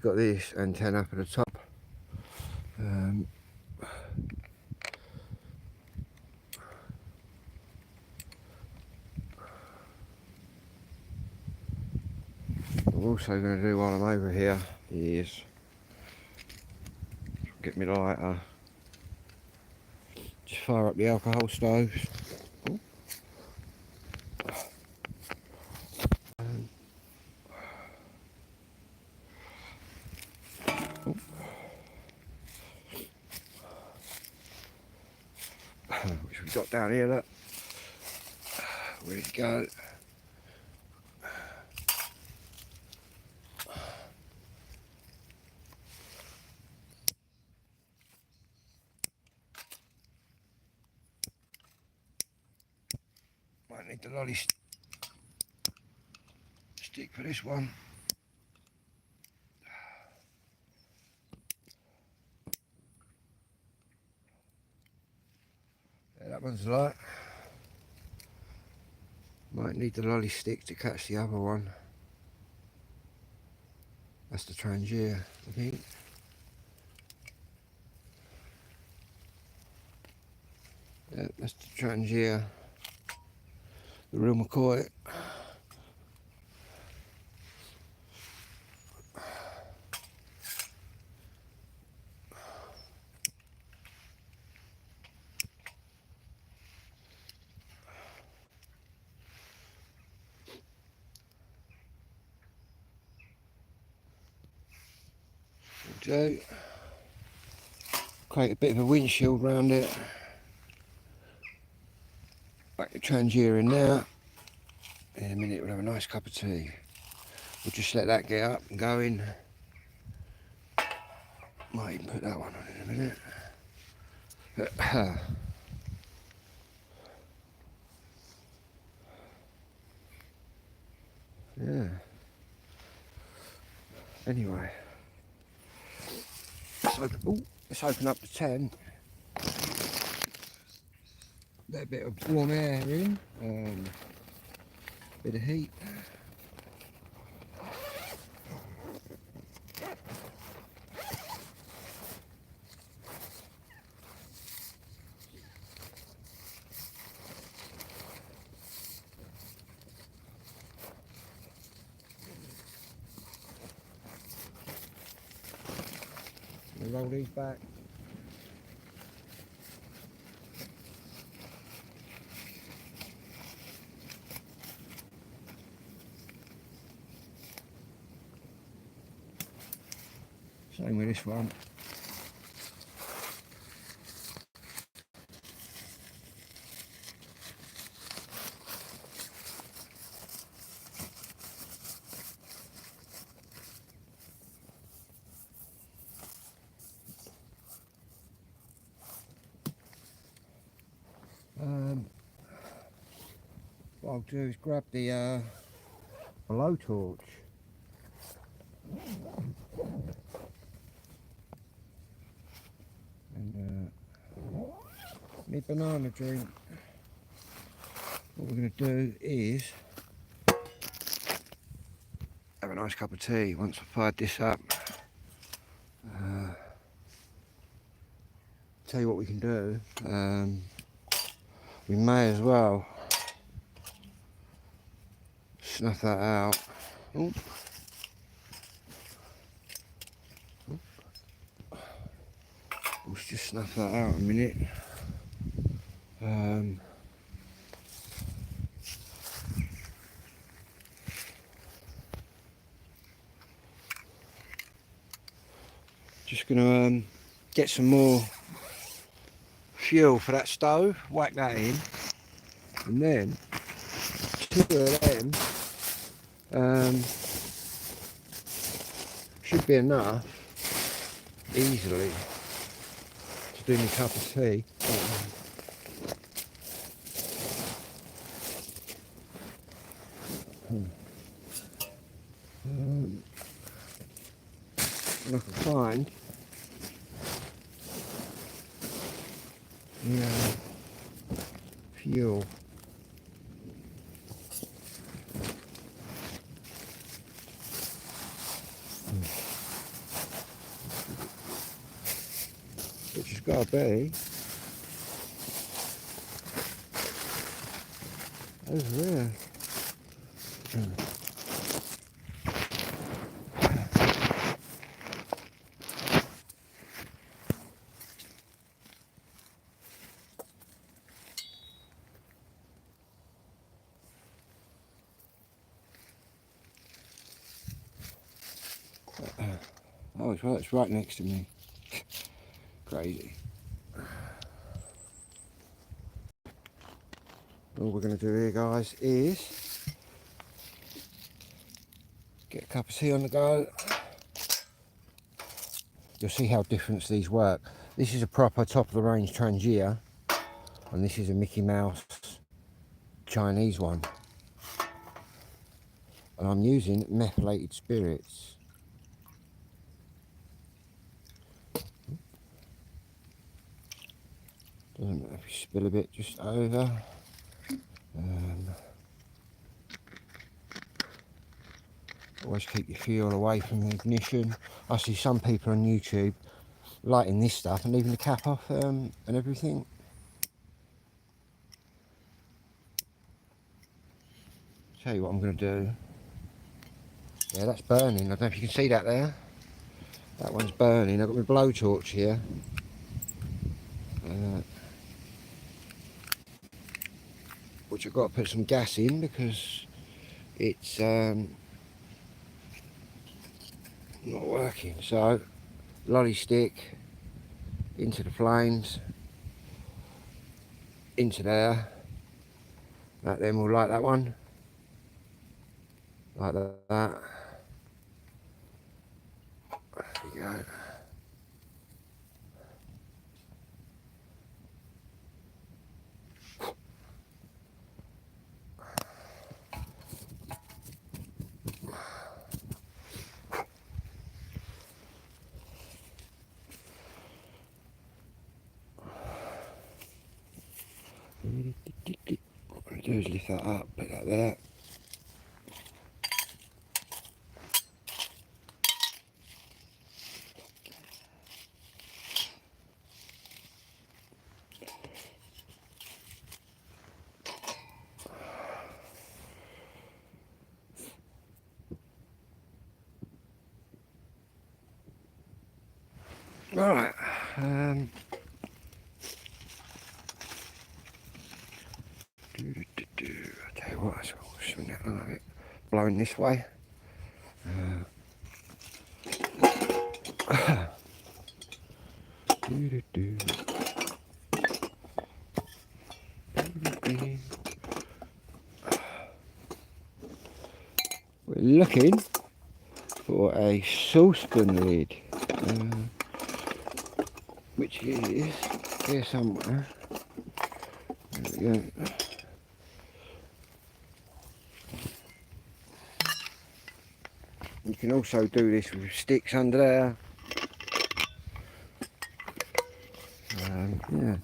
got this antenna up at the top. I'm also going to do while I'm over here is get me lighter, just fire up the alcohol stoves. Which we've got down here, look. Where'd it go? Might need the lolly stick for this one. Yeah, that one's light. Might need the lolly stick to catch the other one. That's the Trangier, I think. Yeah, that's the Trangier. The real McCoy. So, create a bit of a windshield around it. Back the Trangier in there. In a minute we'll have a nice cup of tea. We'll just let that get up and going. Might even put that one on in a minute. Yeah. Anyway. Let's open up the tent. Let a bit of warm air in. Bit of heat. Roll these back. Same with this one. What I'll do is grab the blowtorch. And my banana drink. What we're going to do is have a nice cup of tea once I've fired this up. Tell you what we can do. We may as well snuff that out. Ooh. Let's just snuff that out a minute. Just gonna get some more fuel for that stove, whack that in, and then two of them should be enough easily to do me a cup of tea. And I can find fuel. gotta be. Over there. Oh, it's right next to me. Crazy. All we're going to do here, guys, is get a cup of tea on the go. You'll see how different these work. This is a proper top of the range Trangia, and this is a Mickey Mouse Chinese one. And I'm using methylated spirits. Doesn't matter if you spill a bit just over. Always keep your fuel away from the ignition. I see some people on YouTube lighting this stuff and leaving the cap off and everything. Tell you what I'm going to do. Yeah, that's burning. I don't know if you can see that there. That one's burning. I've got my blowtorch here. Which I've got to put some gas in because it's not working. So, lolly stick into the flames, into there. That then we'll light that one. Like that. There we go. What I'm going to do is lift that up, put that there. Right, I'll tell you what, I'll swing that a little bit, blowing this way. We're looking for a saucepan lid, which is here somewhere. There we go. You can also do this with sticks under there. Yeah.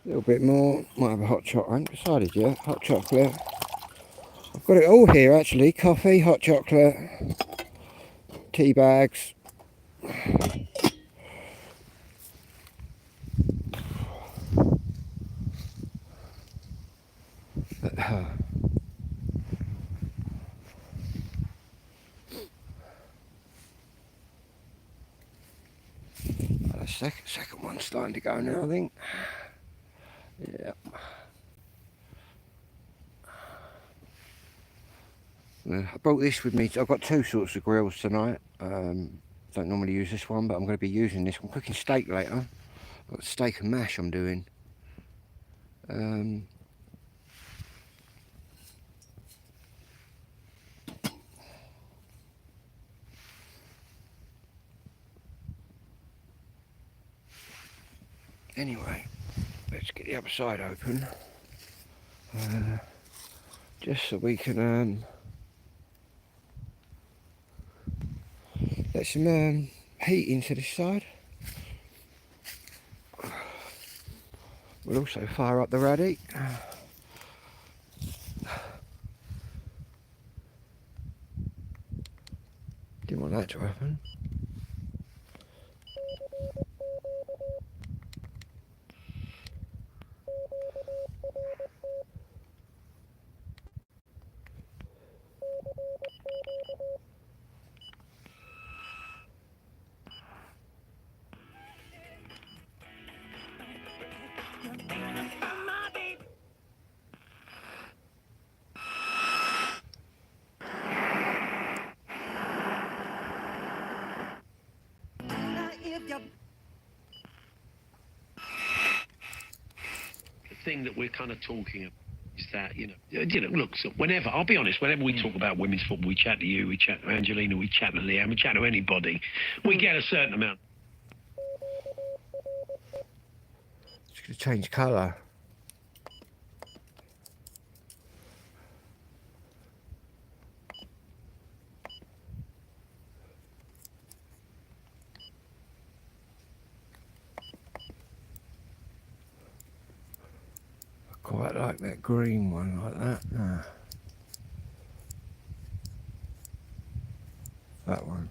A little bit more. Might have a hot chocolate. I haven't decided yet. Hot chocolate. I've got it all here actually. Coffee, hot chocolate, tea bags. The second one's starting to go now, I think. Yeah. I brought this with me. I've got two sorts of grills tonight. Don't normally use this one, but I'm going to be using this one. I'm cooking steak later. I've got steak and mash I'm doing. Anyway, let's get the other side open. Just so we can let some heating to this side. We'll also fire up the raddy. Didn't want that to happen. Thing that we're kind of talking about is that, look, so whenever, I'll be honest, whenever we talk about women's football, we chat to you, we chat to Angelina, we chat to Leanne, we chat to anybody, we get a certain amount. It's going to change colour. Quite like that green one, like that. That one.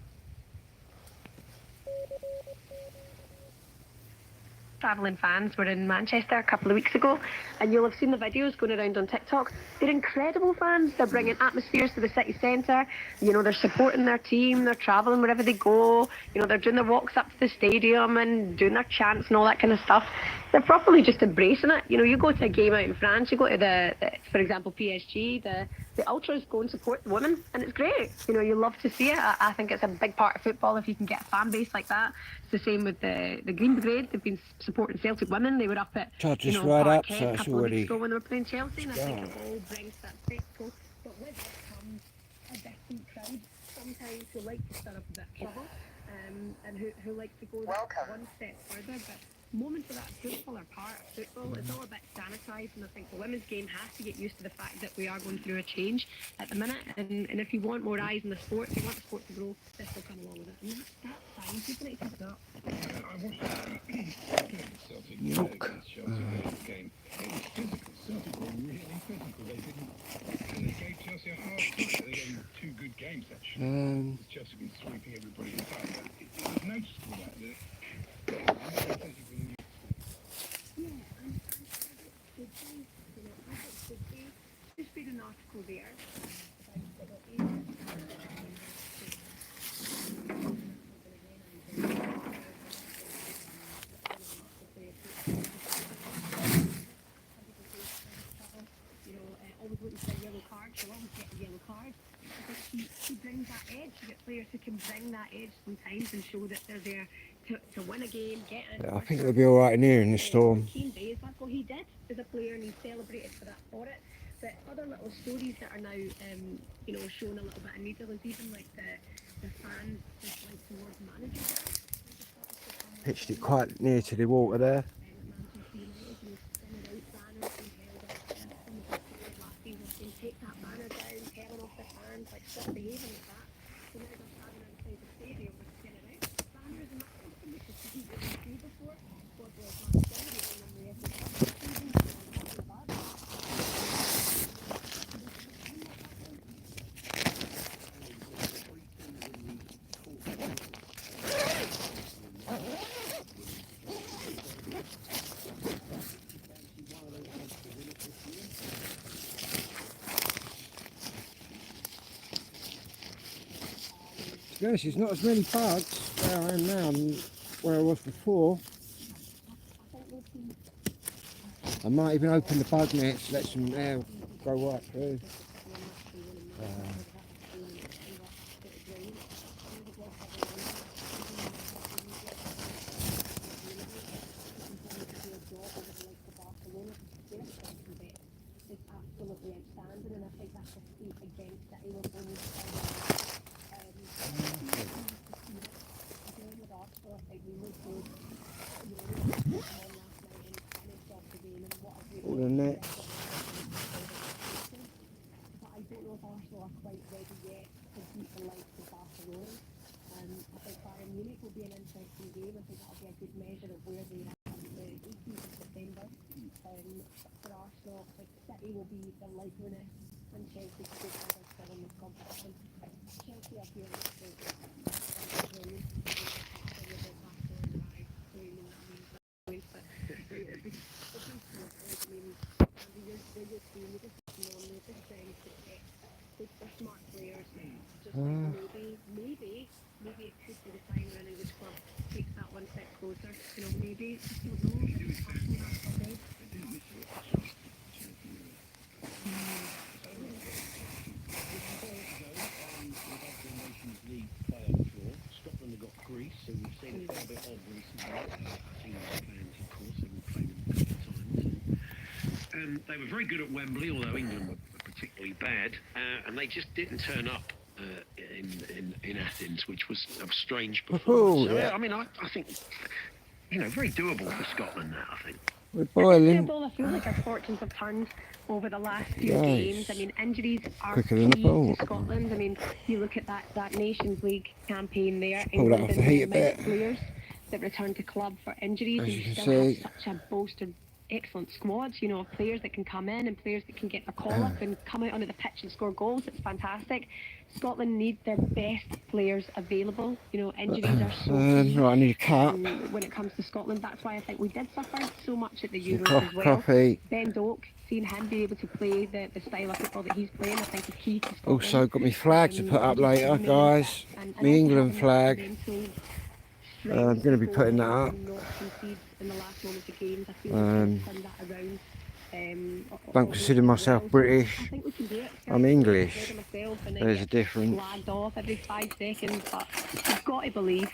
Travelling fans were in Manchester a couple of weeks ago, and you'll have seen the videos going around on TikTok. They're incredible fans. They're bringing atmospheres to the city centre. They're supporting their team. They're travelling wherever they go. They're doing their walks up to the stadium and doing their chants and all that kind of stuff. They're properly just embracing it. You go to a game out in France, you go to for example, PSG, the ultras go and support the women, and it's great. You love to see it. I think it's a big part of football if you can get a fan base like that. It's the same with the Green Brigade. They've been supporting Celtic women. They were up at just right up, so a it's couple of already weeks ago when they were playing Chelsea, and I think it all brings that spectacle. But with it comes a distant crowd sometimes who like to stir up a bit of trouble, and who like to go one step further. But moments of that football are part of football. It's all a bit sanitised, and I think the women's game has to get used to the fact that we are going through a change at the minute. And if you want more eyes in the sport, if you want the sport to grow, this will come along with it. And that's fine. People need to keep it up. I watched the Celtic game. It was physical. Celtic were really physical. And they gave Chelsea a hard time. They gave them two good games, actually. Chelsea been sweeping everybody aside. It was noticeable that. Just read an article there. Always looking for a yellow card. She'll always get a yellow card. But she brings that edge. You get players who can bring that edge sometimes and show that they're there to win a game, get it. Yeah, I think they'll be alright in here in the storm. That's what he did as a player, and he celebrated for it. But other little stories that are now, showing a little bit of needle is even like the fans dislike towards managers. Pitched it quite near to the water there. Take that banner down, telling off the fans, stop behaving like that. So now they're standing outside the stadium with spinning out banners, and that's something which is didn't really do before. What was last celebrating in the FA Cup season, and not bad. To be honest, there's not as many bugs where I am now than where I was before. I might even open the bug nets, let some air go right through. Absolutely outstanding, and I think that's a feat against City with all the nets. be an interesting game. I think that'll be a good measure of where they are on the 18th of September. For Arsenal, I think City will be the likeliness and Chelsea to go further still in this competition. Chelsea are here with the smart players. Just maybe it could be the time when an English club takes that one step closer. You know, maybe I don't know. Nations League playoff draw. Scotland have got Greece, so we've seen a fair bit of recently. England fans, of course, have been playing them a couple of times. They were very good at Wembley, although England were particularly bad, and they just didn't turn up in Athens, which was a strange performance. So, I mean, I think, you know, very doable for Scotland now, I think. We're boiling. I feel like our fortunes have turned over the last few games. I mean, injuries are quicker than the key ball. to Scotland. I mean, you look at that Nations League campaign there. Pull that off the heat a bit. Players that return to club for injuries, As and you you can still see. have such a bolstered, excellent squads. You know, of players that can come in and players that can get a call up and come out onto the pitch and score goals. It's fantastic. Scotland need their best players available. You know, injuries are so key. Right, I need a cup. When it comes to Scotland, that's why I think we did suffer so much at the Some Euros as well. coffee. Ben Doak, seeing him be able to play the style of football that he's playing, I think is key to Scotland. Also got my flag to put up later, guys. My England flag. I'm going to be putting that up. Don't consider myself British. I'm English. There's a difference.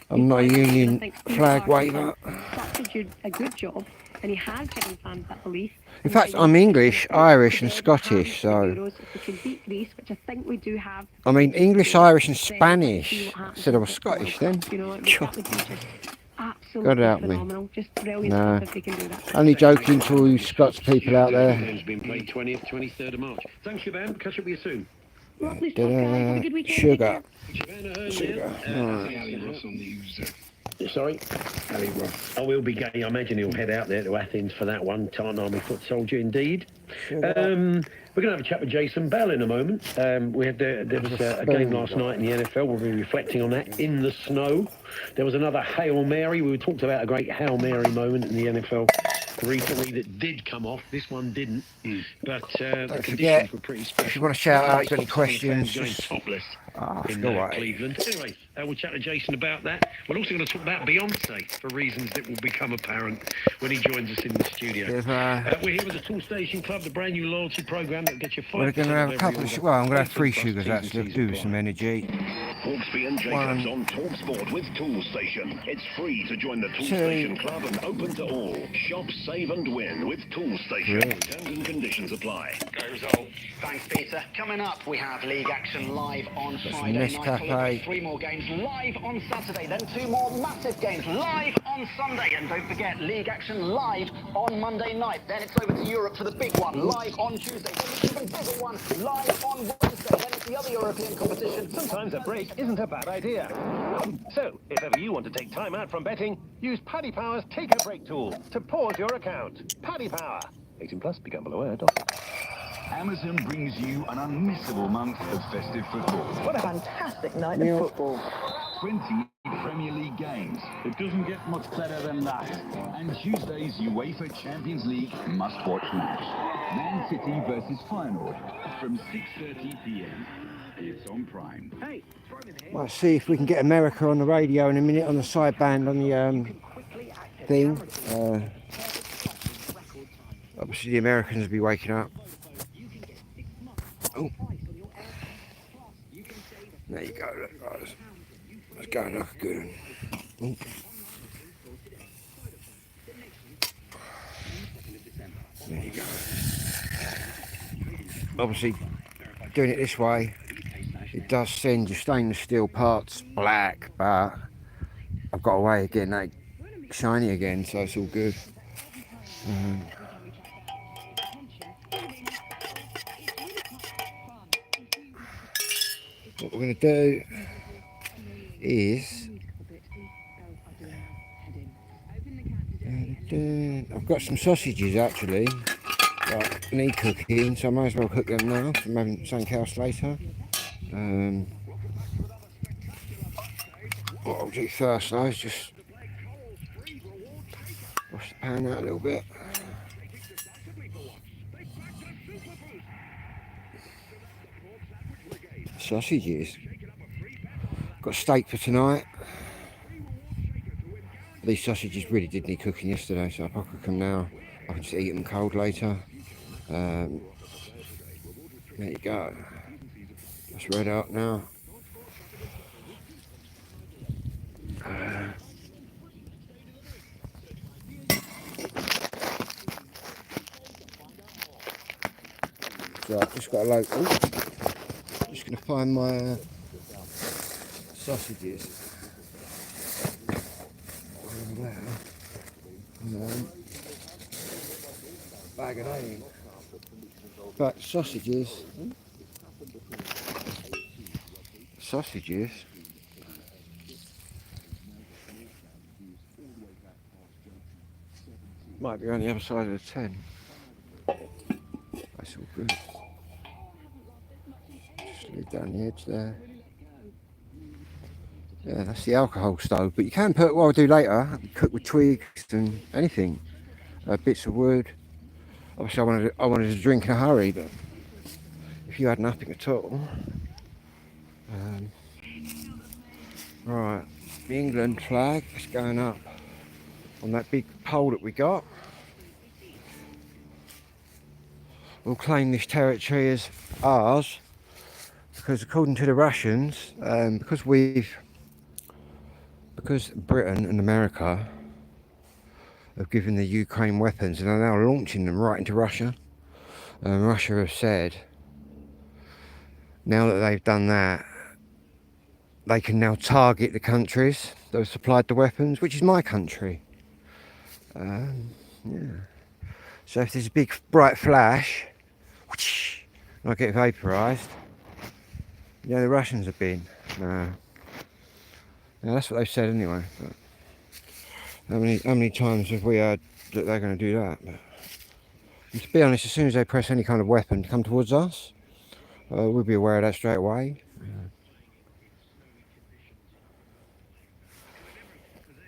I'm not a Union flag waver. Such a good job, and he has given fans that belief. In fact, I'm English, Irish and Scottish, so... I mean, English, Irish and Spanish. I said I was Scottish then. God help me. No. Only joking to all you Scots people out there. It's been played 20th, 23rd of March. Thanks, Siobhan. Catch up with you soon. Sugar. Sorry? Oh, he'll be going. I imagine he'll head out there to Athens for that one. Tartan Army foot soldier, indeed. We're going to have a chat with Jason Bell in a moment. There was a game last night in the NFL. We'll be reflecting on that in the snow. There was another Hail Mary. We talked about a great Hail Mary moment in the NFL recently that did come off. This one didn't. But the conditions were pretty special. If you want to shout out, got any questions, going just... topless in go away. Cleveland. Anyway, we'll chat to Jason about that. We're also going to talk about Beyonce for reasons that will become apparent when he joins us in the studio. We're here with the Tool Station Club, the brand new loyalty program that gets you 5%. We're going to have a couple of... Well, I'm going to have 3 sugars actually, to do with some energy. Hawksby and Jacobs on TalkSport with Tool Station. It's free to join the Tool Station Club and open to all. Shop, save and win with Tool Station. Terms and conditions apply. Goes all. Thanks, Peter. Coming up, we have league action live on Friday night, followed by 3 more games live on Saturday, then 2 more massive games live on Sunday, and don't forget, league action live on Monday night. Then it's over to Europe for the big one, live on Tuesday. Then the even bigger one, live on Wednesday. Then it's the other European competition. Sometimes a break isn't a bad idea. So, if ever you want to take time out from betting, use Paddy Power's Take a Break tool to pause your account. Paddy Power. 18 plus, become below. Amazon brings you an unmissable month of festive football. What a fantastic night of football. 20 Premier League games. It doesn't get much better than that. And Tuesday's UEFA Champions League must-watch match. Man City versus Feyenoord from 6:30 p.m. It's on Prime. Hey, Well, see if we can get America on the radio in a minute on the sideband on the thing. Obviously the Americans will be waking up. Oh. There you go, look, guys. That's going like a good one. There you go. Obviously, doing it this way, it does send your stainless steel parts black, but I've got a way of getting that shiny again, so it's all good. What we're going to do is I've got some sausages actually that need cooking, so I might as well cook them now. So I'm having something else later. What I'll do first though is just wash the pan out a little bit. Sausages. Got steak for tonight. These sausages really did need cooking yesterday, so if I cook them now, I can just eat them cold later. There you go. That's red up now. So I've just got a load. Just going to find my sausages. Over there. Bag of onions. But sausages. Might be on the other side of the 10. That's all good. Just leave down the edge there. Yeah, that's the alcohol stove. But you can put, what I'll do later, cook with twigs and anything. Bits of wood. Obviously I wanted to drink in a hurry, but if you had nothing at all. Right, the England flag is going up on that big pole that we got. We'll claim this territory as ours because according to the Russians, because Britain and America have given the Ukraine weapons and are now launching them right into Russia. Russia have said now that they've done that, they can now target the countries that have supplied the weapons, which is my country. Yeah. So if there's a big bright flash, whoosh, and I get vaporised, yeah, the Russians have been. No. Yeah, that's what they've said anyway. But how many times have we heard that they're going to do that? But, and to be honest, as soon as they press any kind of weapon to come towards us, we'll be aware of that straight away.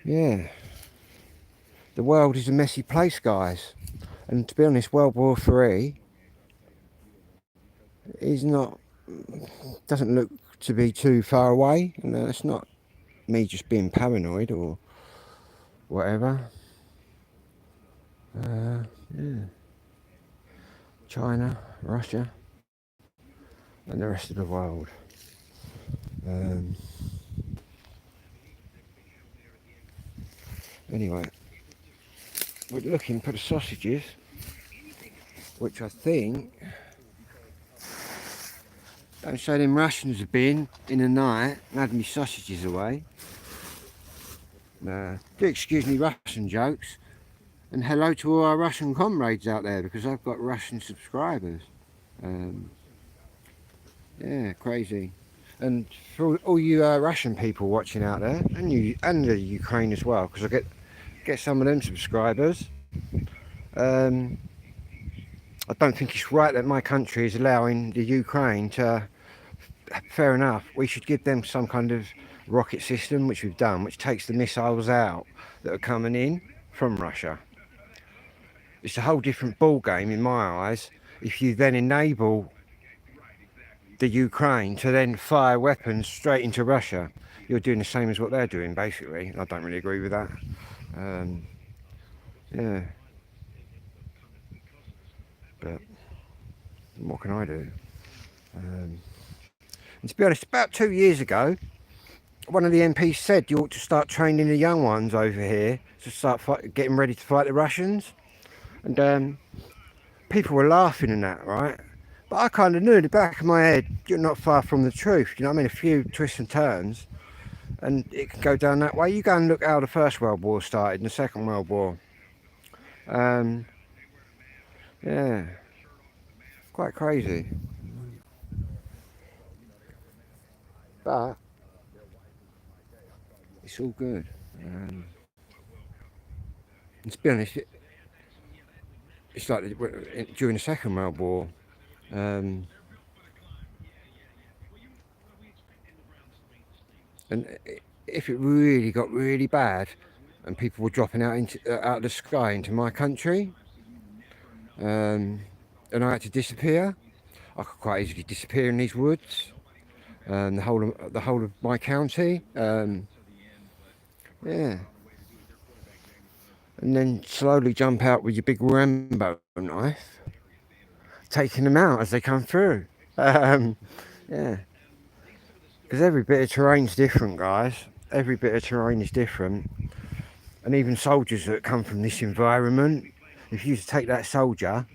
Yeah. The world is a messy place, guys. And to be honest, World War III doesn't look to be too far away. And it's not me just being paranoid or whatever. Yeah. China, Russia, and the rest of the world. Anyway, we're looking for the sausages, which I think, don't say them Russians have been in the night and had me sausages away. Do excuse me Russian jokes, and hello to all our Russian comrades out there, because I've got Russian subscribers. Yeah, crazy. And for all you Russian people watching out there, and the Ukraine as well, because I get some of them subscribers. I don't think it's right that my country is allowing the Ukraine to. Fair enough, we should give them some kind of rocket system, which we've done, which takes the missiles out that are coming in from Russia. It's a whole different ball game in my eyes if you then enable the Ukraine to then fire weapons straight into Russia. You're doing the same as what they're doing, basically. I don't really agree with that. Yeah. But what can I do? And to be honest, about 2 years ago, one of the MPs said you ought to start training the young ones over here to start getting ready to fight the Russians. And people were laughing and that, right? But I kind of knew in the back of my head, you're not far from the truth. You know what I mean? A few twists and turns, and it can go down that way. You go and look how the First World War started and the Second World War. Yeah, quite crazy. But it's all good. And to be honest, it's like during the Second World War. And if it really got really bad, and people were dropping out of the sky into my country, and I had to disappear, I could quite easily disappear in these woods. The whole of my county. Yeah. And then slowly jump out with your big Rambo knife, taking them out as they come through. Yeah. Because every bit of terrain's different, guys. Every bit of terrain is different. And even soldiers that come from this environment, if you take that soldier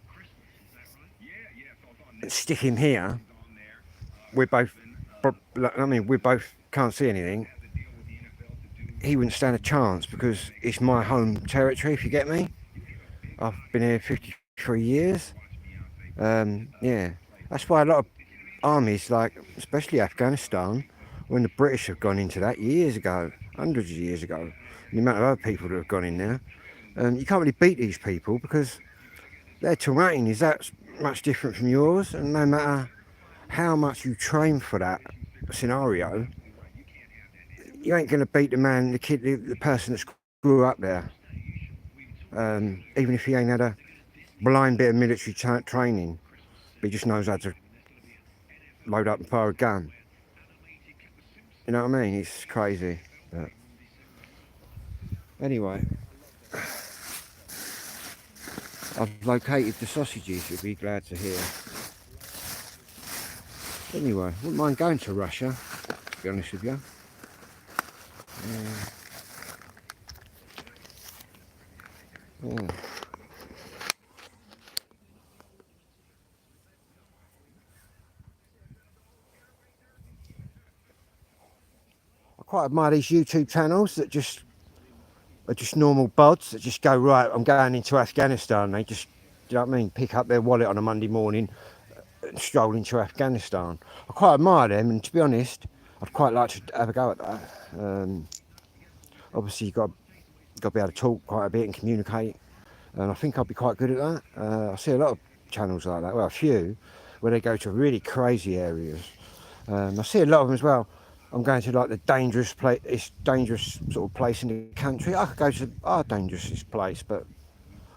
and stick him here, we both can't see anything. He wouldn't stand a chance because it's my home territory, if you get me. I've been here 53 years. Yeah, that's why a lot of armies, like especially Afghanistan, when the British have gone into that years ago, hundreds of years ago, the amount of other people that have gone in there, you can't really beat these people because their terrain is that much different from yours, and no matter how much you train for that scenario, you ain't going to beat the person that grew up there, even if he ain't had a blind bit of military training. He just knows how to load up and fire a gun. You know what I mean? It's crazy. But anyway, I've located the sausages, you'll be glad to hear. Anyway, wouldn't mind going to Russia, to be honest with you. Yeah. I quite admire these YouTube channels that are just normal bods that just go, right, I'm going into Afghanistan. They just, you know what I mean, pick up their wallet on a Monday morning and stroll into Afghanistan. I quite admire them, and to be honest, I'd quite like to have a go at that. Obviously, you've got to be able to talk quite a bit and communicate, and I think I'd be quite good at that. I see a lot of channels like that, well, a few, where they go to really crazy areas. I see a lot of them as well. I'm going to like the dangerous sort of place in the country. I could go to our dangerous place, but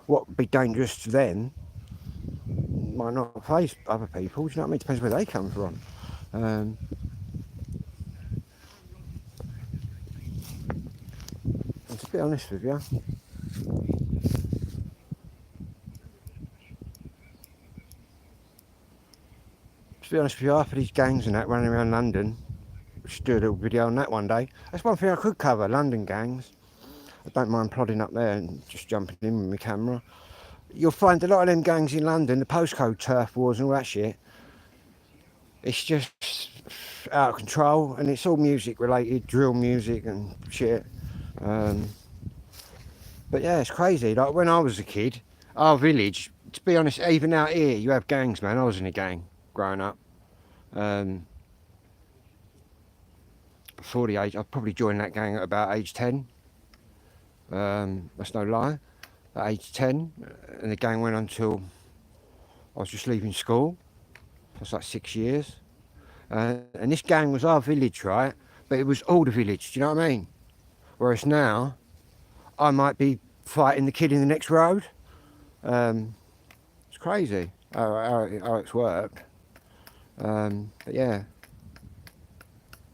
what would be dangerous to them might not face other people. Do you know what I mean? Depends where they come from. And to be honest with you, half of these gangs and that running around London, we should do a little video on that one day. That's one thing I could cover, London gangs. I don't mind plodding up there and just jumping in with my camera. You'll find a lot of them gangs in London, the postcode turf wars and all that shit. It's just out of control, and it's all music related, drill music and shit. But yeah, it's crazy. Like when I was a kid, our village, to be honest, even out here, you have gangs, man. I was in a gang growing up. Before the age, I probably joined that gang at about age 10. That's no lie. At age 10, and the gang went on until I was just leaving school. That's like 6 years. And this gang was our village, right? But it was all the village, do you know what I mean? Whereas now, I might be fighting the kid in the next road. It's crazy how it's worked. But yeah.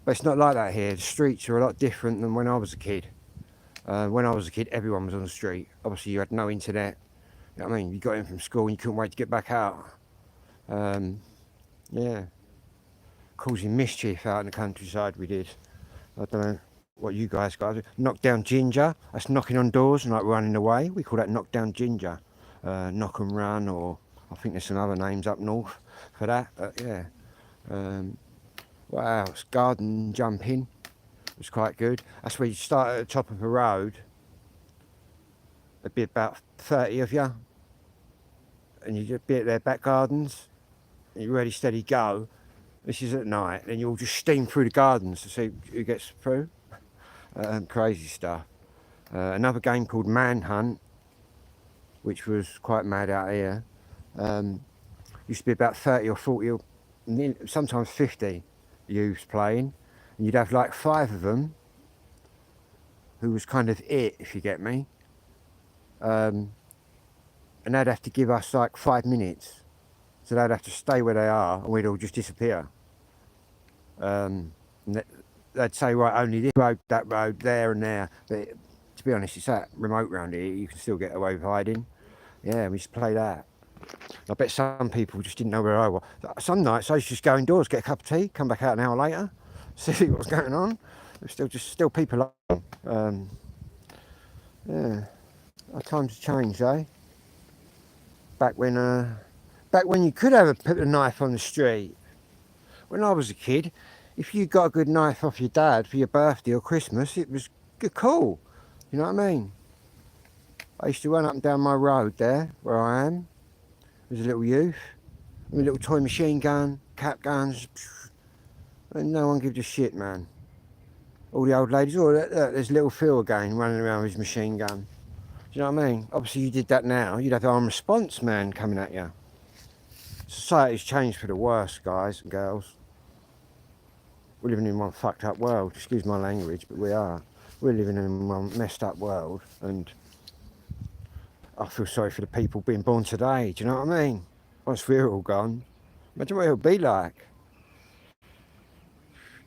But it's not like that here. The streets are a lot different than when I was a kid. When I was a kid, everyone was on the street. Obviously, you had no internet. You know what I mean? You got in from school and you couldn't wait to get back out. Yeah. Causing mischief out in the countryside, we did. I don't know what you guys got. Knock down ginger. That's knocking on doors and like running away. We call that knock down ginger. Knock and run, or I think there's some other names up north for that. But yeah. What else? Garden jumping was quite good. That's where you start at the top of a road. There'd be about 30 of you, and you'd be at their back gardens. And you're ready, steady, go. This is at night, then you'll just steam through the gardens to see who gets through. Crazy stuff. Another game called Manhunt. which was quite mad out here. Used to be about 30 or 40 or sometimes 50 youths playing, and you'd have like 5 of them who was kind of it, if you get me. And they'd have to give us like 5 minutes, so they'd have to stay where they are and we'd all just disappear. And they'd say, right, only this road, that road, there and there, but to be honest, it's that remote round here, you can still get away with hiding. Yeah, we used to play that. I bet some people just didn't know where I was. Some nights I used to just go indoors, get a cup of tea, come back out an hour later, see what was going on. There's still people on. Yeah, our times have changed, eh? Back when you could put a knife on the street. When I was a kid, if you got a good knife off your dad for your birthday or Christmas, it was good, cool. You know what I mean? I used to run up and down my road there, where I am, as a little youth, with a little toy machine gun, cap guns, and no one gives a shit, man. All the old ladies, oh, look, there's little Phil again running around with his machine gun. Do you know what I mean? Obviously, you did that now, you'd have the armed response man coming at you. Society's changed for the worse, guys and girls. We're living in one fucked up world, excuse my language, but we are. We're living in one messed up world, and I feel sorry for the people being born today, do you know what I mean? Once we're all gone, imagine what it'll be like.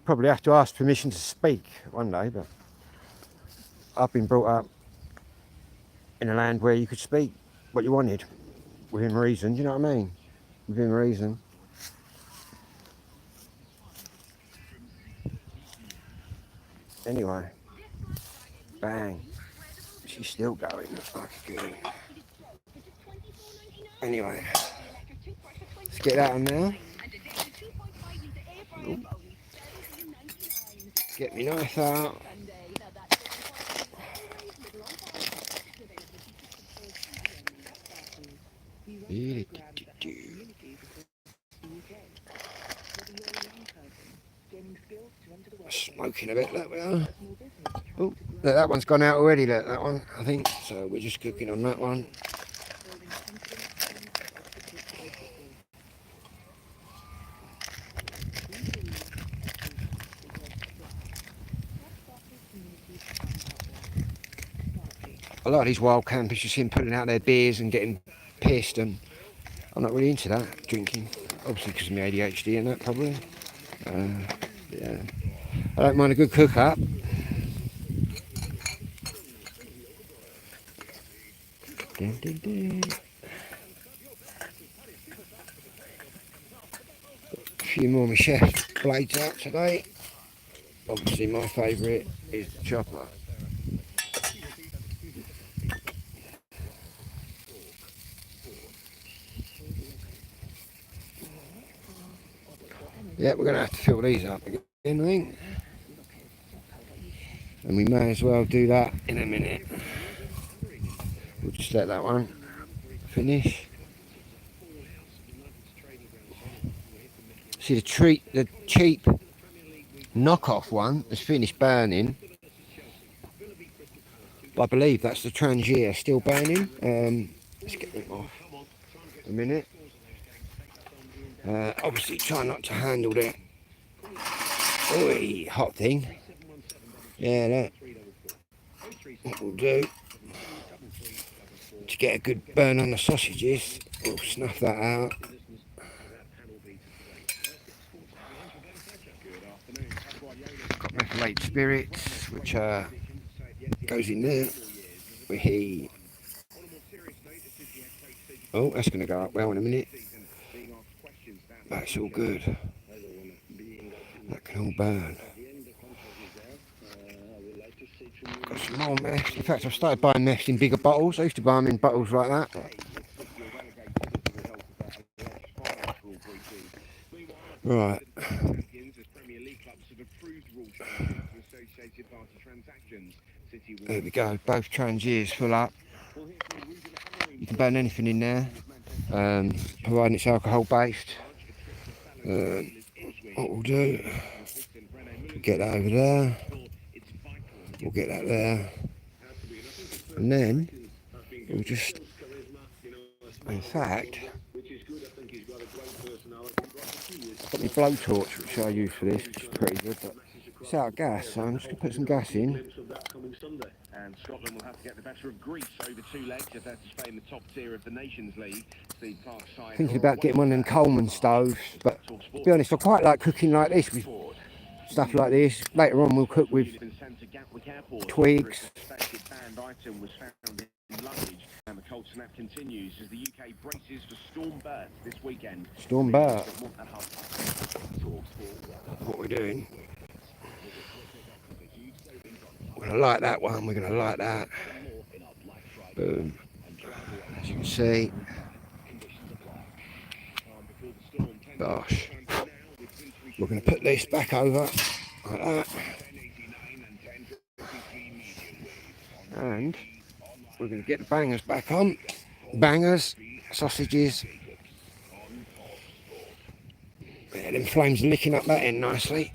Probably have to ask permission to speak one day, but I've been brought up in a land where you could speak what you wanted, within reason, do you know what I mean? Within reason. Anyway, bang. She's still going. Okay. Anyway, let's get that on now. Ooh. Get me knife out. Smoking a bit, look, we are. Oh, look, that one's gone out already, look, that one, I think. So we're just cooking on that one. A lot of these wild campers, you see them putting out their beers and getting pissed, and I'm not really into that, drinking. Obviously because of my ADHD and that, probably. Yeah. I don't mind a good cook-up. Dun, dun, dun. A few more of my chef's blades out today. Obviously my favourite is the chopper. Yeah, we're going to have to fill these up again, I think. And we may as well do that in a minute. We'll just let that one finish. See the cheap knockoff one has finished burning. But I believe that's the Trangier still burning. Let's get them off a minute. Obviously try not to handle that hot thing. Yeah, that will do. To get a good burn on the sausages, we'll snuff that out. Got methylated spirits, which goes in there. Oh, that's going to go up well in a minute. That's all good. That can all burn. Got some more meth. In fact, I've started buying meth in bigger bottles. I used to buy them in bottles like that. Right. There we go. Both Trangiers full up. You can burn anything in there, providing it's alcohol based. What we'll do, we'll get that over there. We'll get that there. And then we'll just In fact, I've got my blowtorch, which I use for this, which is pretty good, but it's out of gas, so I'm just going to put some gas in. And Scotland will have to get the better of Greece over 2 legs if they're to stay in the top tier of the Nations League. Steve Clark's side Thinking about getting one of them Coleman stoves, but to be honest, I quite like cooking like this, with stuff like this. Later on we'll cook with twigs. And the cold snap continues as the UK braces for Storm Bert this weekend. Storm Bert. What we're doing. We're going to light that one, we're going to light that. Boom. As you can see. Gosh. We're going to put this back over like that. And we're going to get the bangers back on. Bangers, sausages. Yeah, them flames licking up that end nicely.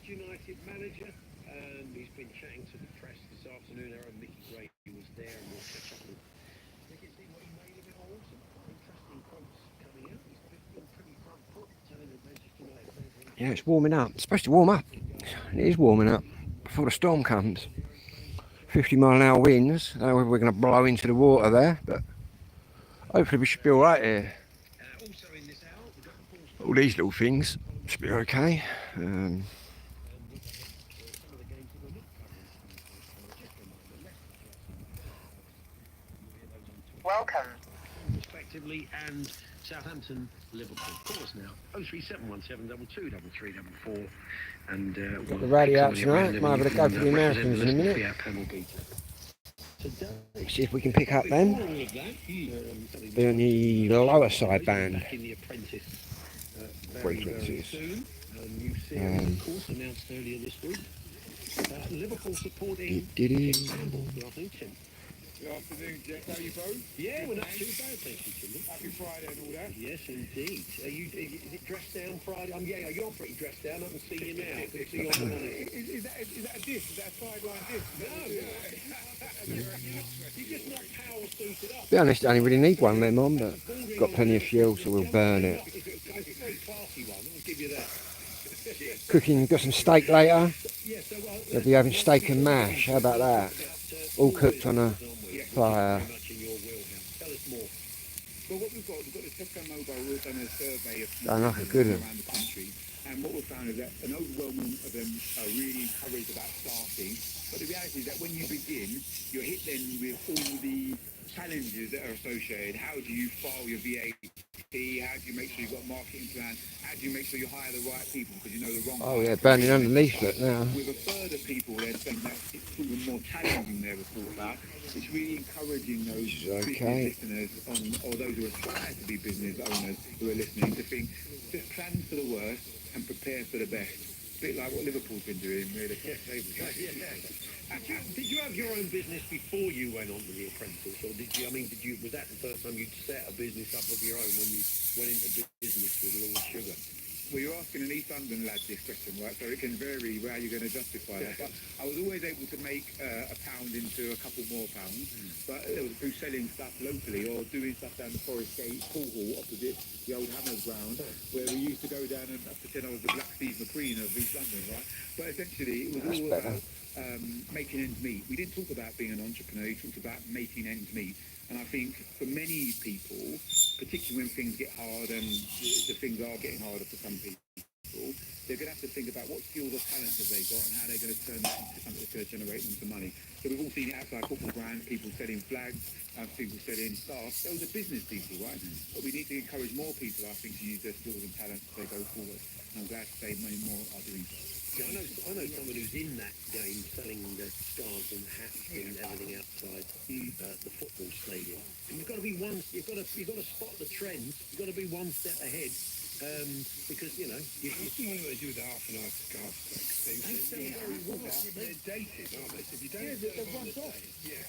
United manager. He's been chatting to the press this afternoon. Aaron Mickey Gray was there, and we'll catch up with him. We can see what he made of it all. Some interesting quotes coming out. He's been pretty front foot, telling the Manchester United fans. Yeah, it's warming up. It's supposed to warm up. It is warming up before the storm comes. 50-mile-an-hour winds. I don't know whether we're going to blow into the water there, but hopefully we should be all right here. All these little things should be okay. Welcome. Respectively, and Southampton, Liverpool. Call us now. 03717 22 3344. And got the radio out tonight. Might have to go for the Americans in a minute. See if we can pick up them. They're on the lower side band frequencies. New series, of course, announced earlier this week. Liverpool supporting. Good afternoon, Jeff. How are you both? Yeah, we're not too bad, thank you, Timmy. Happy Friday and all that. Yes, indeed. Is it dressed down Friday? Yeah, you're pretty dressed down. I can see you now. I can see you on the monitor. Is that a dish? Is that a sideline dish? No. You're just not power suited up. To be honest, I don't really need one of them on, but got plenty of fuel, so we'll burn it. It's a very classy one, I'll give you that. Cooking, got some steak later. We'll be having steak and mash. How about that? All cooked on a fire. Well, what we've got the Tesco Mobile. We've done a survey of I like a good one. around the country, and what we've found is that an overwhelming of them are really encouraged about starting. But the reality is that when you begin, you're hit then with all the challenges that are associated. How do you file your VAT? How do you make sure you've got a marketing plan? How do you make sure you hire the right people because you know the wrong? Oh yeah, burning underneath it now. With a third of people, they're saying that it's proven more challenging than they ever thought about. It's really encouraging those business listeners or those who aspire to be business owners who are listening to think, just plan for the worst and prepare for the best. A bit like what Liverpool's been doing, really. Did you have your own business before you went on to The Apprentice, or was that the first time you'd set a business up of your own when you went into business with Lord Sugar? Well, you're asking an East London lad this question, right? So it can vary how you're going to justify that. But I was always able to make a pound into a couple more pounds, but it was through selling stuff locally or doing stuff down the Forest Gate pool hall opposite the old Hammers ground, where we used to go down and pretend I was the Black Steve McQueen of East London, right? But essentially, it was all about making ends meet. We didn't talk about being an entrepreneur, we talked about making ends meet. And I think for many people, particularly when things get hard and the things are getting harder for some people, they're going to have to think about what skills or talents have they got and how they're going to turn that into something that's going to generate them some money. So we've all seen it outside football brands, people selling flags, people selling staff. Those are business people, right? But we need to encourage more people, I think, to use their skills and talents as they go forward. And I'm glad to say many more are doing so. Yeah, I know someone who's in that game selling the scarves and hats and everything outside the football stadium. And you've got to be you've got to spot the trends. You've got to be one step ahead. because you know I often wonder what they do with the half and half scarf thing. They're dated, aren't they? So if you don't they're serve on rubbed the off. day,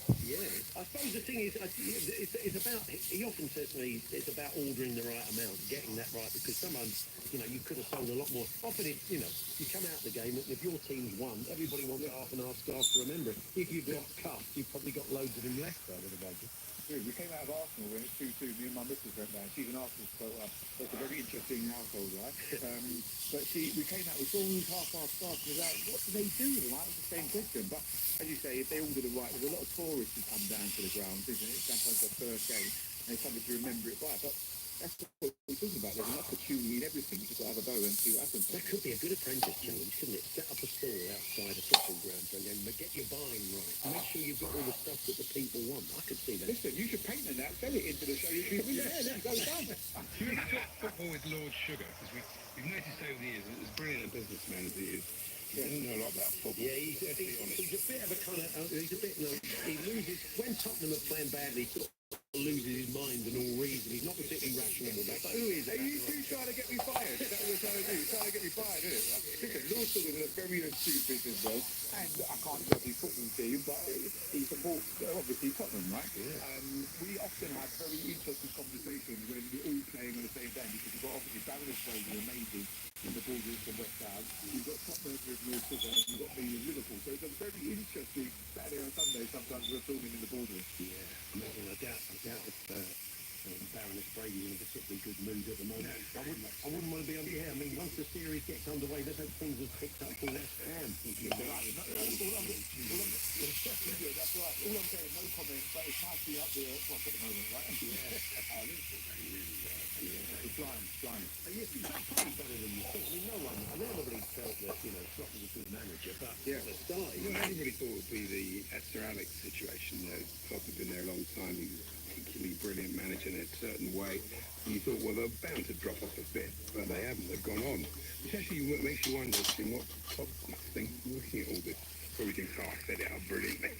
I suppose the thing is, it's about. He often says to me, it's about ordering the right amount, getting that right, because sometimes, you know, you could have sold a lot more. Often, you know, you come out the game, and if your team's won, everybody wants a half and half scarf to remember it. If you've got cuffs, you've probably got loads of them left, I would imagine. We came out of Arsenal when it's 2-2. Me and my missus went down. She's an Arsenal supporter. So it's a very interesting household, right? But we came out with all these half-half scarves. And like, what do they do with them? That was the same question. But as you say, if they all do the right, there's a lot of tourists who come down to the grounds, isn't it? Sometimes the first game, and they come to remember it by. But that's what we're talking about. There's an opportunity in everything. You've got to have a go and see what happens. That could be a good apprentice challenge, couldn't it? Set up a stall outside a football ground for a game, but get your buying right. Make sure you've got all the stuff that the people want. I could see that. Listen, you should paint on that, sell it into the show. Let's go down. Do you talk football with Lord Sugar? Because we've noticed over the years, as brilliant a businessman as he is, he doesn't know a lot about football. Yeah, he's a bit of a kind of, he's a bit, he loses, when Tottenham are playing badly, he sort of loses his mind and all reason. He's not particularly rational with that. But who is it? Are you two trying to get me fired? Is that what you're trying to do? You're trying to get me fired, isn't it? Listen, Lord Sugar is a very astute businessman, and I can't judge his football team, but he supports, obviously, Tottenham, right? Yeah. We often have very interesting conversations when we're all playing on the same day, because we've got obviously Baroness Brady, amazing, in the Borders from West Ham. We've got Tottenham with Lord Sugar, and we've got me in Liverpool. So it's a very interesting Saturday and Sunday. Sometimes we're filming in the Borders. Yeah, I doubt if Baroness Brady's in a particularly good mood at the moment. I wouldn't want to be on the air. I mean, once the series gets underway, let's hope things have picked up for West Ham. That's right. All I'm saying, no comment, but it's nice to be up there at top at the moment, right? It's flying. Yes, he's probably better than you thought. I mean, nobody felt that, you know, Klopp was a good manager, but the style. Well, everybody thought it would be the Sir Alex situation, though. Klopp had been there a long time. He was a particularly brilliant manager in a certain way. And you thought, well, they're bound to drop off a bit, but they haven't. They've gone on. Which actually makes you wonder, what Klopp thinks, looking at all this. Probably thinks, oh, I set it up brilliantly.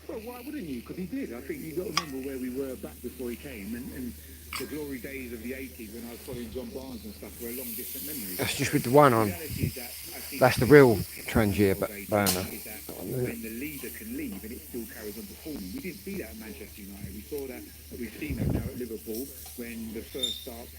Well, why wouldn't you? Because he did. I think you've got to remember where we were back before he came, and the glory days of the 80s when I was following John Barnes and stuff were a long distant memory. That's just with the one on. That's the real Trangier burner. When the leader can leave and it still carries on performing. We didn't see that at Manchester United. We saw that, we've seen that now at Liverpool when the first 5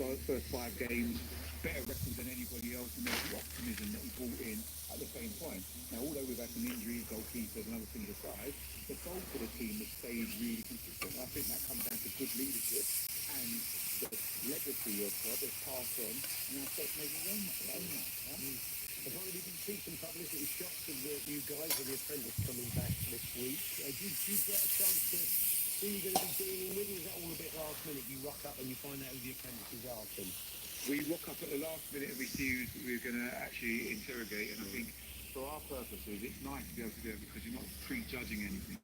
games, better record than anybody else, and there's the optimism that he brought in at the same point. Now, although we've had some injuries, goalkeepers and other things aside, the bulk of the team has stayed really consistent. I think that comes down to good leadership and the legacy of Klopp is passed on, and I think maybe own that. I've already been seeing some publicity shots of the new guys with the apprentice coming back this week. Did you get a chance to see who you're going to be dealing with? Or is that all a bit last minute? You rock up and you find out who the apprentices are, Tim? We rock up at the last minute and we see who we're going to actually interrogate, and I think for our purposes it's nice to be able to do it because you're not prejudging anything.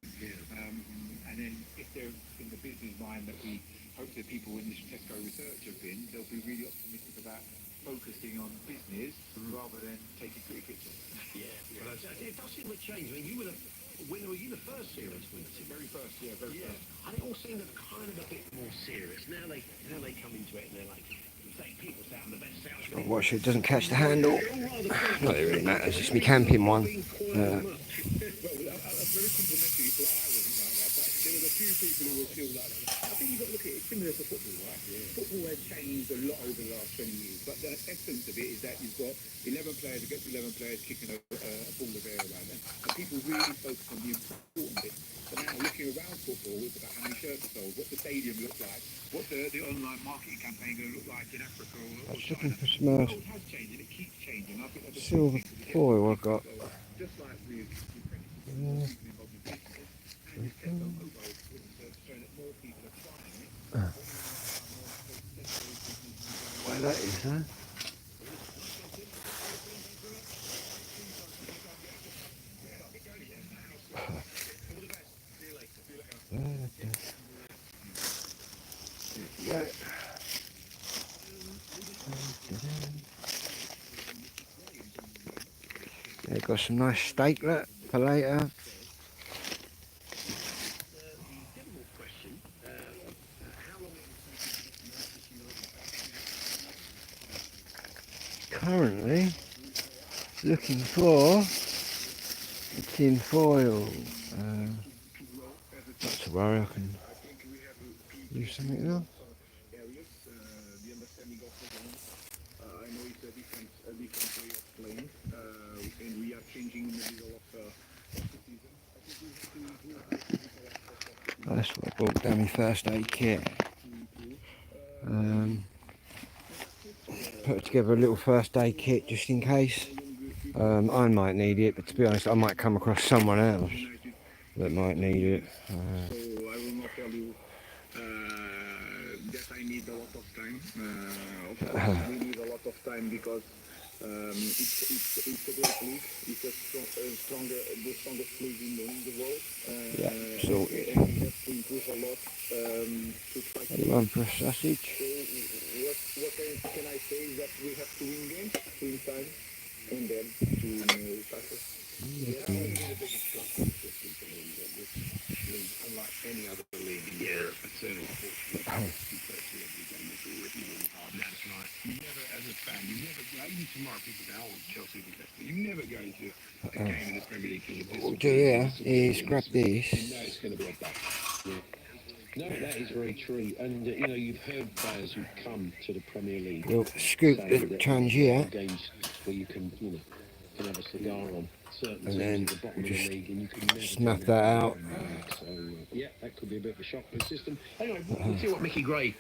And then if they're in the business mind that we hope the people in this Tesco research have been, they'll be really optimistic about focusing on business rather than taking pretty pictures. Yeah, well, it does seem to change. I mean, you were the winner. Were you the first series winner? Very first. And it all seemed kind of a bit more serious. Now they come into it and they're like, people sound the best sound. Watch it doesn't catch the handle. Not that it really matters. It's my camping one. Well, that's very complimentary to I wasn't like that, but there was a few people who were still like that. I think you've got to look at it similar to football, right? Football has changed a lot over the last 20 years, but the essence of it is that you've got 11 players against 11 players kicking a ball of air around them, and people really focus on the important bit. So now looking around football, it's about how many shirts are sold, what the stadium looks like, what the online marketing campaign going to look like in Africa or China. For some The world has changed and it keeps changing. I think that's silver foil I've got. just like with Ukraine, people involved in business, and it's kept on mobile so that more people are trying it. Well, that is, huh? Yeah. Yeah, got some nice steak look, for later. currently looking for tin foil. Not to worry, I can use something else. areas. The understanding of the zone. I know it's a different way of playing, and we are changing in the middle of the season. I think we have to improve the physical aspect of the That's what I bought down my first aid kit. Put together a little first aid kit just in case. I might need it, but to be honest, I might come across someone else that might need it. so I will not tell you that I need a lot of time. Of course, we need a lot of time because it's a great league. It's the strongest league in the world. Yeah, sorted. And we have to improve a lot to try to. Anyone for a sausage? So what can I say is that we have to win games, to win time, and then to tackle. Unlike any other league in Europe, but certainly virtually every game is written really hard. That's right. You never, as a fan, even tomorrow people say, oh, Chelsea will be best, but you never go into a game in the Premier League thinking this What we'll will do be here is grab this. You know it's going to be a battle. No, that is very true. And, you've heard players who've come to the Premier League. We'll scoop say the that change here. Games where you can, can have a cigar on certain And teams then at the bottom of the just league, and you can never snuff tell that them out. So, yeah, that could be a bit of a shock to the system. Anyway, we'll see what Mickey Gray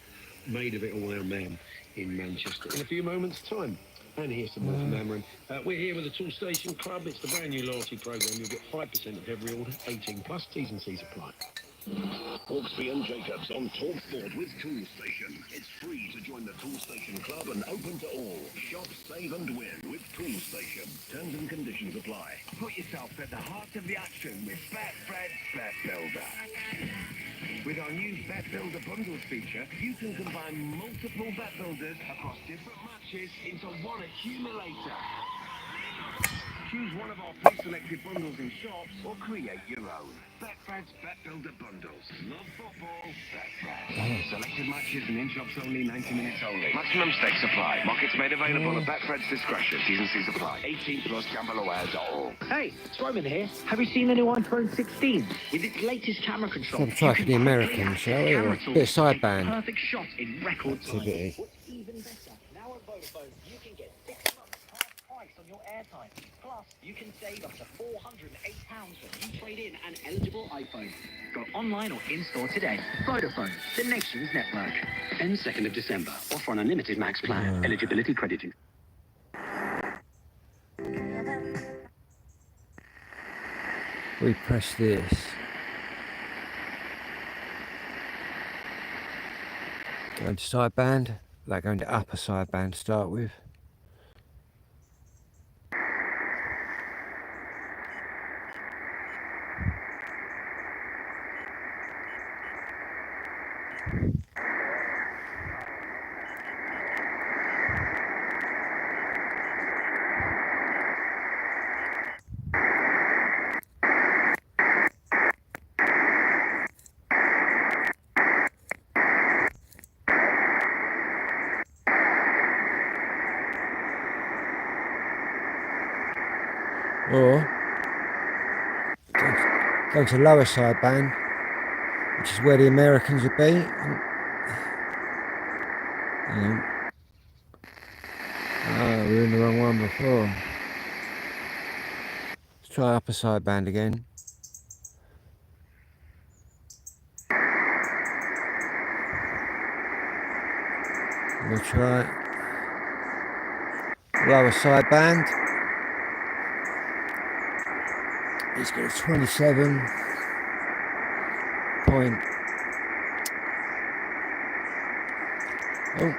made of it all, our man in Manchester, in a few moments' time. And here's some more from Amarin. We're here with the Tool Station Club. It's the brand new loyalty programme. You'll get 5% of every order, 18 plus. T's and C's apply. Hawksby and Jacobs on Talksport with Tool Station. It's free to join the Tool Station Club and open to all. Shop, save and win with Tool Station. Terms and conditions apply. Put yourself at the heart of the action with Betfred's Bet Builder. With our new Bet Builder bundles feature, you can combine multiple bet builders across different matches into one accumulator. Choose one of our pre-selected bundles in shops or create your own. Betfred's Bet Builder bundles. Love football, Betfred. Selected matches and in shops only, 90 minutes only. Maximum stakes apply. Markets made available at Betfred's discretion. T's and C's apply. 18 plus gambleware.org. Hey, Strowman here. Have you seen the new iPhone 16? With its latest camera control. Let's try for the Americans, shall we? Or a bit of sideband. Perfect shot in record time. Activity. What's even better, now on Vodafone, you can get 6 months half price on your airtime. Plus, you can save up to £408 when you trade in an eligible iPhone. Go online or in-store today. Vodafone, the nation's network. Ends 2nd of December. Offer on unlimited max plan. Eligibility credited. We press this. Go into sideband. Like going to upper sideband to start with. Or go to lower sideband, which is where the Americans would be. Oh, we were in the wrong one before. Let's try upper sideband again. We'll try lower sideband. It's got a 27 point. Oh.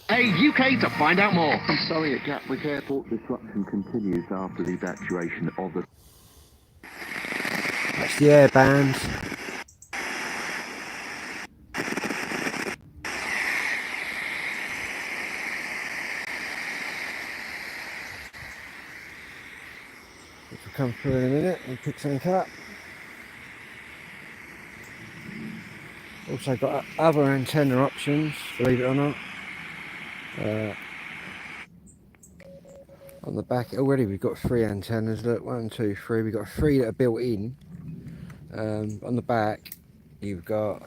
Hey, UK to find out more. I'm sorry, at Gatwick Airport, disruption continues after the evacuation of the... That's the air bands. will come through in a minute and pick something up. Also got other antenna options, believe it or not. On the back already we've got 3 antennas. Look, 1, 2, 3. We've got 3 that are built in. On the back you've got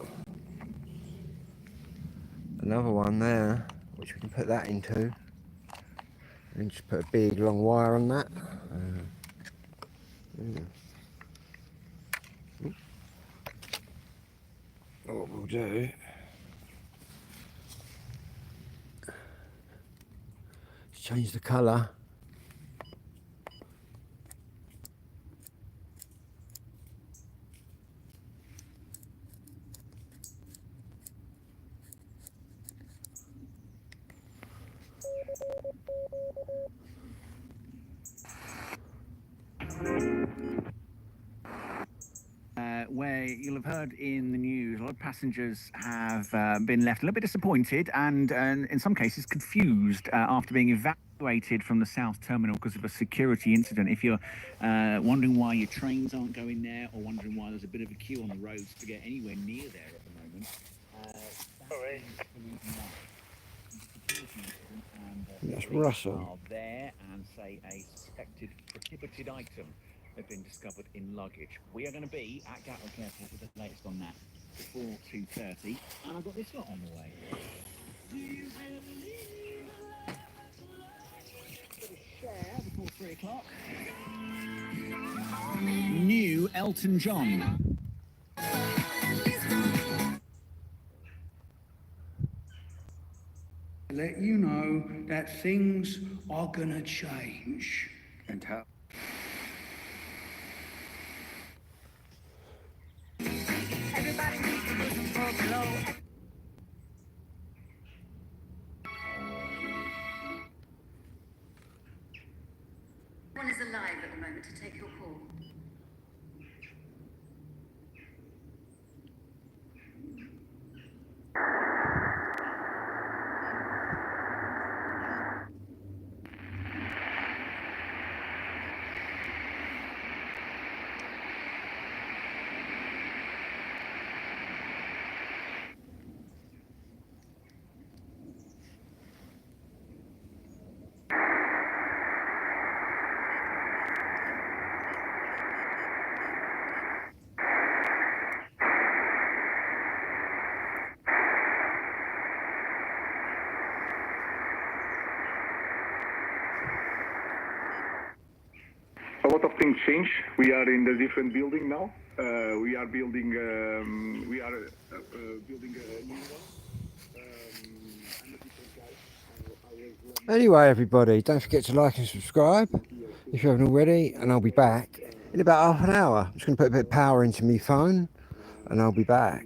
another one there, which we can put that into, and just put a big long wire on that. What we'll do is change the colour. Where you'll have heard in the news, a lot of passengers have been left a little bit disappointed and in some cases confused after being evacuated from the South Terminal because of a security incident. If you're wondering why your trains aren't going there, or wondering why there's a bit of a queue on the roads to get anywhere near there at the moment, That's Russell. Are there and say a suspected prohibited item have been discovered in luggage. We are going to be at Gatwick Airport with the latest on that before 2:30, and I've got this lot on the way. Share before 3 o'clock. New Elton John. Let you know that things are gonna change. And how? Everybody needs to listen for below. One is alive at the moment to take your call. A lot of things change. We are in the different building now. We are building. Building a new one. I'm a different guy. Anyway, everybody, don't forget to like and subscribe if you haven't already, and I'll be back in about half an hour. I'm just going to put a bit of power into my phone, and I'll be back.